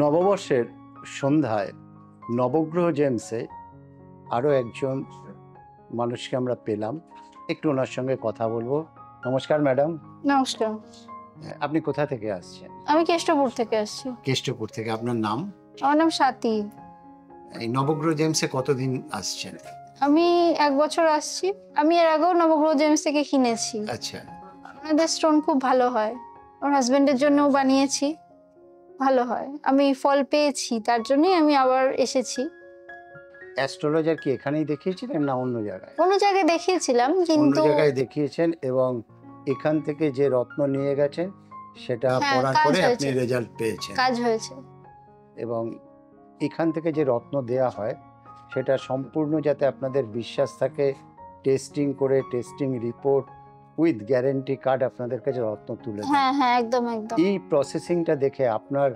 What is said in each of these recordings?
নববর্ষের সন্ধ্যায় নবগ্রহ জেমসে আরও একজন মানুষকে আমরা পেলাম, একটু ওনার সঙ্গে কথা বলবো। নমস্কার ম্যাডাম। নমস্কার। আপনি কোথা থেকে আসছেন? আমি কেষ্টপুর থেকে আসছি। কেষ্টপুর থেকে। আপনার নাম? আমার নাম স্বাতী। এই নবগ্রহ জেমসে কতদিন আসছেন? আমি 1 বছর আসছি। আমি এর আগেও নবগ্রহ জেমস থেকে কিনেছি। আচ্ছা, আপনাদের স্টোন খুব ভালো হয়। আমার হাজবেন্ডের জন্যও বানিয়েছি, ভালো হয়। আমি ফল পেয়েছি, তার জন্যই আমি আবার এসেছি। অ্যাস্ট্রোলজার কি এখানেই দেখিয়েছিলেন না অন্য জায়গায়? অন্য জায়গায় দেখিয়েছিলাম, অন্য কিন্তু জায়গায় দেখিয়েছেন এবং এখান থেকে যে রত্ন নিয়ে গেছেন সেটা হ্যাঁ, পড়ার কাজ পরে আপনি হয়েছে। রেজাল্ট পেয়েছেন। কাজ হয়েছে। এবং এখান থেকে যে রত্ন দেয়া হয় সেটা সম্পূর্ণ যাতে আপনাদের বিশ্বাস থাকে, টেস্টিং করে testing report with guarantee card আপনাদের কাছে রত্ন তুলে দেয়। হ্যাঁ হ্যাঁ, একদম একদম। এই প্রসেসিংটা দেখে আপনার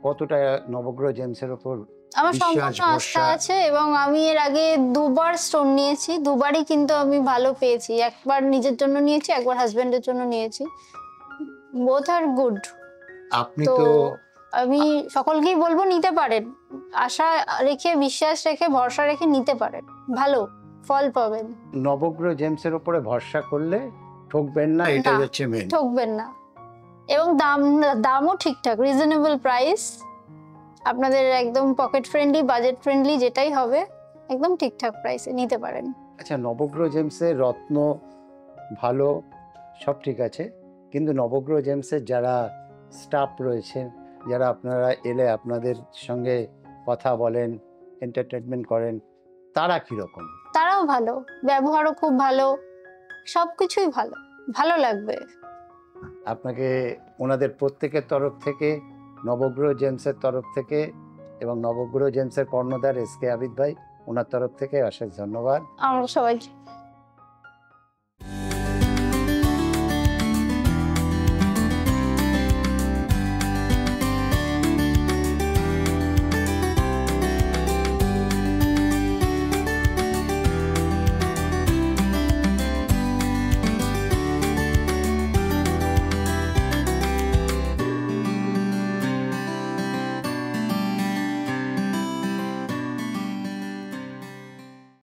কতটা নবগ্রহ জেমসের ওপর আমার বিশ্বাস, সম্পূর্ণ আস্থা ভরসা? আছে এবং আমি এর আগে 2বার স্টোন নিয়েছি, 2বারই কিন্তু আমি ভালো পেয়েছি। একবার নিজের জন্য নিয়েছি, একবার হাজবেন্ডের জন্য নিয়েছি। বোথ আর গুড। আপনি তো তো আমি সকলকেই বলবো নিতে পারেন, আশা রেখে, বিশ্বাস রেখে, ভরসা রেখে নিতে পারেন, ভালো ফল পাবেন। নবগ্রহ জেমসের ওপরে ভরসা করলে ঠকবেন না, এটাই না, হচ্ছে মেন। ঠকবেন না। এবং দামও ঠিকঠাক, রিজনেবল প্রাইস। আপনাদের একদম পকেট ফ্রেন্ডলি, বাজেট ফ্রেন্ডলি, যেটাই হবে একদম ঠিকঠাক প্রাইসে নিতে পারেন। আচ্ছা, নবগ্রহ জেমসের রত্ন ভালো, সব ঠিক আছে, কিন্তু নবগ্রহ জেমসের যারা স্টাফ রয়েছেন, যারা আপনারা এলে আপনাদের সঙ্গে কথা বলেন, এন্টারটেনমেন্ট করেন, তারা কীরকম? তারাও ভালো, ব্যবহারও খুব ভালো, সবকিছুই ভালো, ভালো লাগবে। আপনাকে ওনাদের প্রত্যেকের তরফ থেকে, নবগ্রহ জেমসের তরফ থেকে এবং নবগ্রহ জেমসের কর্ণধার এস কে আবিদ ভাই, ওনার তরফ থেকে অশেষ ধন্যবাদ। আমরা সবাই